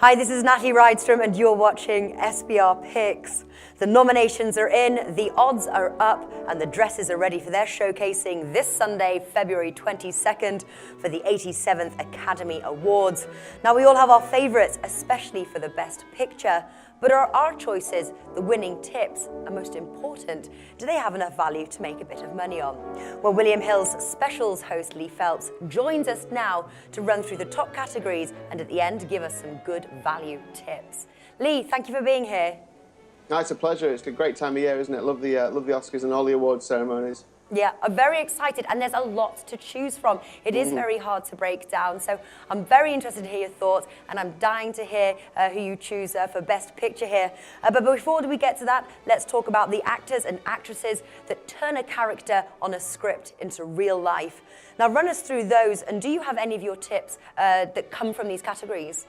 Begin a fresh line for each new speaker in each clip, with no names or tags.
Hi, this is Natalie Rydstrom, and you're watching SBR Picks. The nominations are in, the odds are up, and the dresses are ready for their showcasing this Sunday, February 22nd, for the 87th Academy Awards. Now, we all have our favourites, especially for the Best Picture, but are our choices the winning tips? And most important, do they have enough value to make a bit of money on? Well, William Hill's specials host Lee Phelps joins us now to run through the top categories and at the end give us some good value tips. Lee, thank you for being here.
No, it's a pleasure. It's a great time of year, isn't it? Love the Oscars and all the awards ceremonies.
Yeah, I'm very excited, and there's a lot to choose from. It is very hard to break down, so I'm very interested to hear your thoughts, and I'm dying to hear who you choose for Best Picture here. But before we get to that, let's talk about the actors and actresses that turn a character on a script into real life. Now, run us through those, and do you have any of your tips that come from these categories?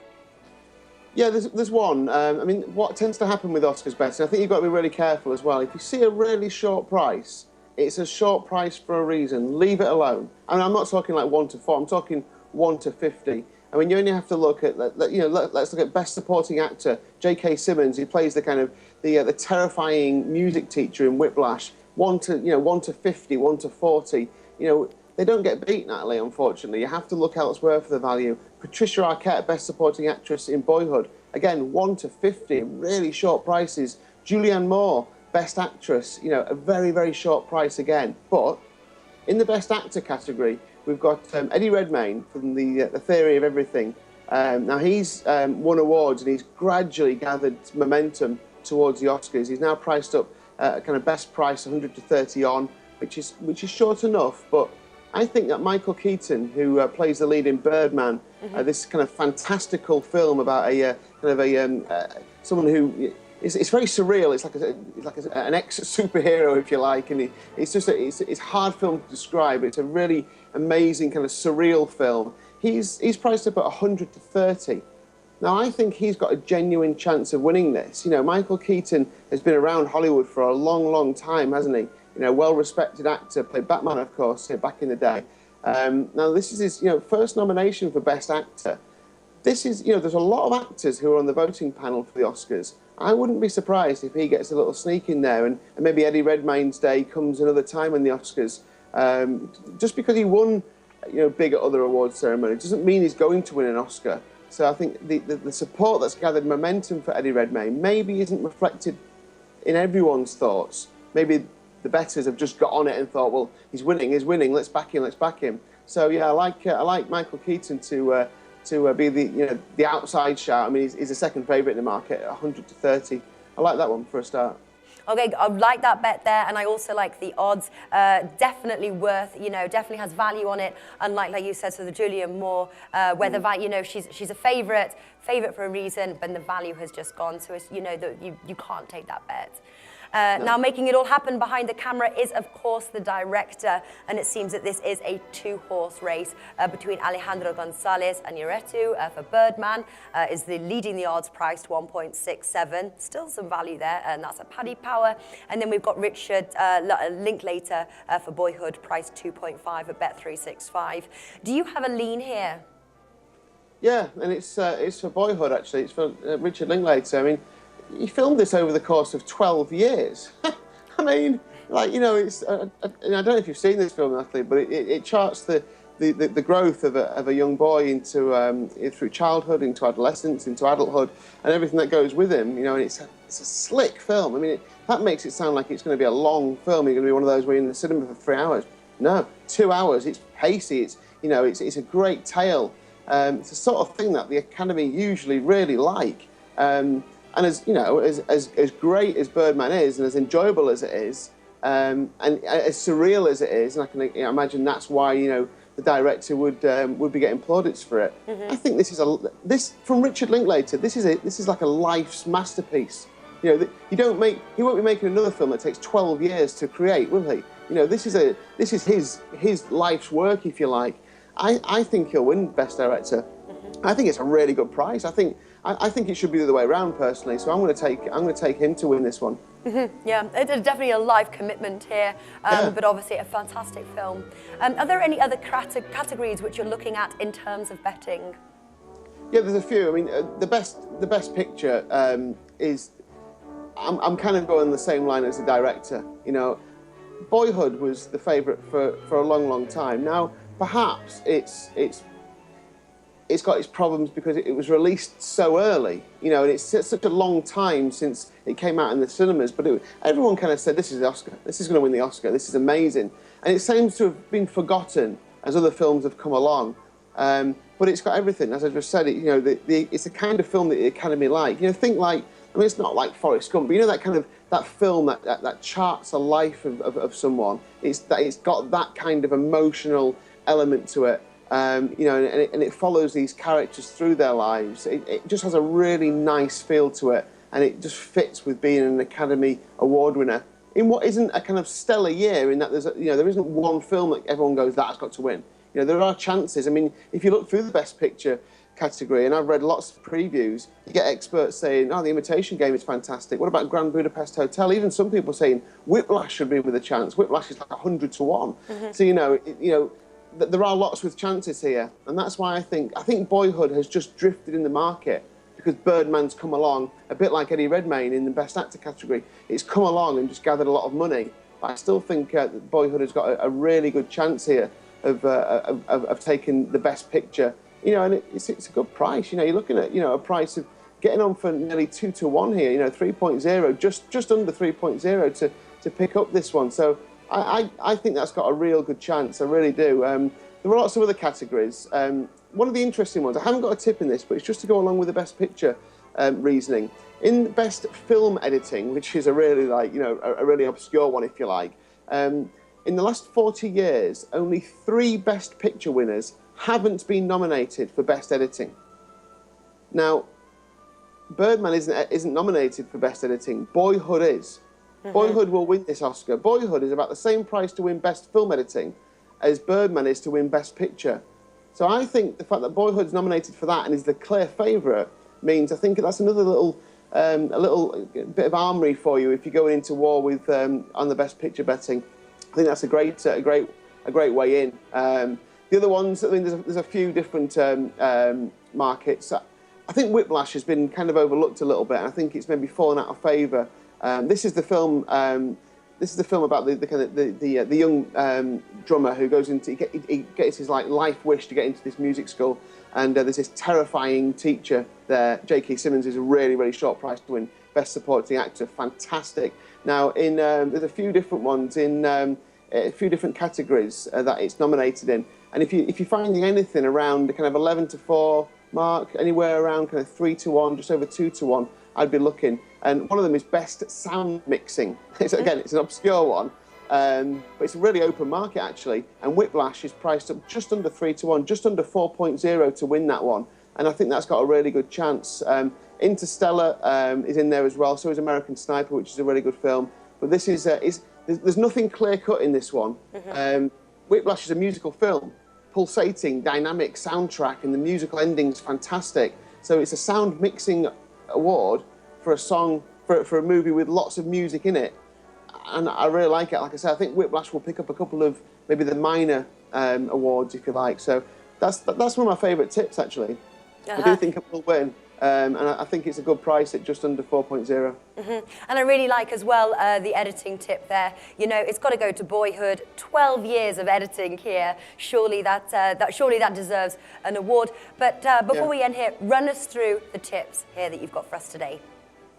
Yeah, there's one. I mean, what tends to happen with Oscars bets, and I think you've got to be really careful as well. If you see a really short price, it's a short price for a reason. Leave it alone. And I'm not talking like 1 to 4. I'm talking 1 to 50. I mean, you only have to look at, let's look at Best Supporting Actor, J.K. Simmons, who plays the kind of the terrifying music teacher in Whiplash. 1 to 50, 1 to 40. They don't get beat, Natalie, unfortunately. You have to look elsewhere for the value. Patricia Arquette, Best Supporting Actress in Boyhood. Again, 1 to 50, really short prices. Julianne Moore, Best Actress, a very, very short price again. But in the Best Actor category, we've got Eddie Redmayne from The Theory of Everything. Now, he's won awards and he's gradually gathered momentum towards the Oscars. He's now priced up kind of best price 100 to 30 on, which is short enough. But I think that Michael Keaton, who plays the lead in Birdman, this kind of fantastical film about someone who... It's very surreal. It's like an ex-superhero, if you like, and it's hard film to describe. It's a really amazing kind of surreal film. He's priced up at 100 to 30. Now, I think he's got a genuine chance of winning this. Michael Keaton has been around Hollywood for a long, long time, hasn't he? Well-respected actor, played Batman, of course, back in the day. Now, this is his first nomination for Best Actor. This is, there's a lot of actors who are on the voting panel for the Oscars. I wouldn't be surprised if he gets a little sneak in there and maybe Eddie Redmayne's day comes another time in the Oscars. Just because he won, big at other awards ceremonies doesn't mean he's going to win an Oscar. So I think the support that's gathered momentum for Eddie Redmayne maybe isn't reflected in everyone's thoughts. Maybe the bettors have just got on it and thought, well, he's winning, let's back him. So yeah, I like Michael Keaton to be the outside shout. I mean, he's the second favourite in the market at 100 to 30. I like that one for a start.
Okay, I like that bet there, and I also like the odds. Definitely worth, definitely has value on it. Unlike, like you said, so the Julianne Moore, where the value, she's a favourite for a reason, but the value has just gone. So it's, you can't take that bet. No. Now, making it all happen behind the camera is, of course, the director, and it seems that this is a two-horse race between Alejandro Gonzalez and Inarritu for Birdman, is leading the odds, priced 1.67. Still some value there, and that's a Paddy Power. And then we've got Richard Linklater for Boyhood, priced 2.5 at Bet365. Do you have a lean here?
Yeah, and it's for Boyhood, actually. It's for Richard Linklater. I mean, he filmed this over the course of 12 years. I mean, it's. I don't know if you've seen this film, Natalie, but it charts the growth of a young boy into through childhood, into adolescence, into adulthood, and everything that goes with him. And it's a slick film. I mean, that makes it sound like it's going to be a long film. You're going to be one of those where you're in the cinema for 3 hours. No, 2 hours. It's pacey. It's a great tale. It's the sort of thing that the Academy usually really like. And as great as Birdman is, and as enjoyable as it is, and as surreal as it is, and I can imagine that's why the director would be getting plaudits for it. I think this from Richard Linklater. This is like a life's masterpiece. He won't be making another film that takes 12 years to create, will he? This is his life's work, if you like. I think he'll win Best Director. I think it's a really good price. I think it should be the other way around, personally. So I'm going to take him to win this one.
Yeah, it's definitely a life commitment here, but obviously a fantastic film. Are there any other categories which you're looking at in terms of betting?
Yeah, there's a few. I mean, the best picture is. I'm kind of going the same line as the director. You know, Boyhood was the favourite for a long time. Now, perhaps it's got its problems because it was released so early. You know, and it's such a long time since it came out in the cinemas. But everyone kind of said, "This is the Oscar. This is going to win the Oscar. This is amazing." And it seems to have been forgotten as other films have come along. But it's got everything, as I just said. It's the kind of film that the Academy like. You know, think like, I mean, it's not like Forrest Gump, but you know that film that charts a life of someone. It's got that kind of emotional element to it. You know, and it follows these characters through their lives. It just has a really nice feel to it, and it just fits with being an Academy Award winner in what isn't a kind of stellar year. In that there isn't one film that everyone goes, that's got to win. You know, there are chances. I mean, if you look through the Best Picture category, and I've read lots of previews, you get experts saying, "Oh, the Imitation Game is fantastic. What about Grand Budapest Hotel?" Even some people saying Whiplash should be with a chance. Whiplash is like 100 to 1. Mm-hmm. So there are lots with chances here, and that's why I think Boyhood has just drifted in the market because Birdman's come along, a bit like Eddie Redmayne in the Best Actor category. It's come along and just gathered a lot of money. But I still think that Boyhood has got a really good chance here of taking the Best Picture. You know, and it's a good price. You know, you're looking at a price of getting on for nearly 2 to 1 here. You know, 3.0, just under 3.0 to pick up this one. So I think that's got a real good chance. I really do. There are lots of other categories. One of the interesting ones, I haven't got a tip in this, but it's just to go along with the Best Picture reasoning. In Best Film Editing, which is a really a really obscure one, if you like. In the last 40 years, only 3 Best Picture winners haven't been nominated for Best Editing. Now, Birdman isn't nominated for Best Editing. Boyhood is. Mm-hmm. Boyhood will win this Oscar. Boyhood is about the same price to win Best Film Editing as Birdman is to win Best Picture. So I think the fact that Boyhood's nominated for that and is the clear favourite means I think that's another little bit of armoury for you if you're going into war with on the Best Picture betting. I think that's a great way in. The other ones, I mean, there's a few different markets. I think Whiplash has been kind of overlooked a little bit, and I think it's maybe fallen out of favour. This is the film. This is the film about the young drummer who goes into he gets his life wish to get into this music school, and there's this terrifying teacher there. J.K. Simmons is a really short price to win Best Supporting Actor. Fantastic. Now there's a few different ones in a few different categories that it's nominated in. And if you're finding anything around the kind of 11 to 4 mark, anywhere around kind of 3 to 1, just over 2 to 1, I'd be looking. And one of them is Best Sound Mixing. It's an obscure one, but it's a really open market actually. And Whiplash is priced up just under 3 to 1, just under 4.0 to win that one. And I think that's got a really good chance. Interstellar is in there as well. So is American Sniper, which is a really good film. But this is there's nothing clear cut in this one. Mm-hmm. Whiplash is a musical film, pulsating, dynamic soundtrack, and the musical ending's fantastic. So it's a sound mixing award for a song, for a movie with lots of music in it. And I really like it. Like I said, I think Whiplash will pick up a couple of maybe the minor awards, if you like. So that's one of my favourite tips, actually. Uh-huh. I do think it will win. And I think it's a good price at just under 4.0.
Mm-hmm. And I really like as well the editing tip there. You know, it's got to go to Boyhood. 12 years of editing here. Surely that deserves an award. But before we end here, run us through the tips here that you've got for us today.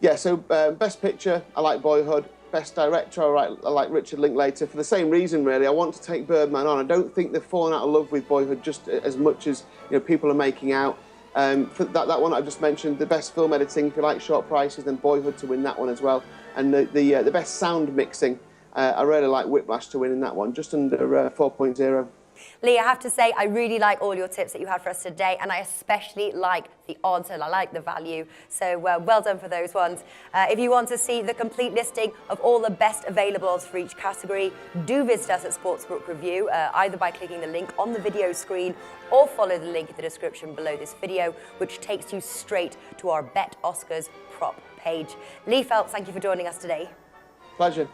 Yeah. So Best Picture, I like Boyhood. Best Director, I like Richard Linklater for the same reason. Really, I want to take Birdman on. I don't think they've fallen out of love with Boyhood just as much as people are making out. For that one I just mentioned, the Best Film Editing, if you like short prices, then Boyhood to win that one as well. And the Best Sound Mixing, I really like Whiplash to win in that one, just under 4.0.
Lee, I have to say, I really like all your tips that you had for us today, and I especially like the odds and I like the value. So well done for those ones. If you want to see the complete listing of all the best available odds for each category, do visit us at Sportsbookreview, either by clicking the link on the video screen or follow the link in the description below this video, which takes you straight to our Bet Oscars prop page. Lee Phelps, thank you for joining us today.
Pleasure.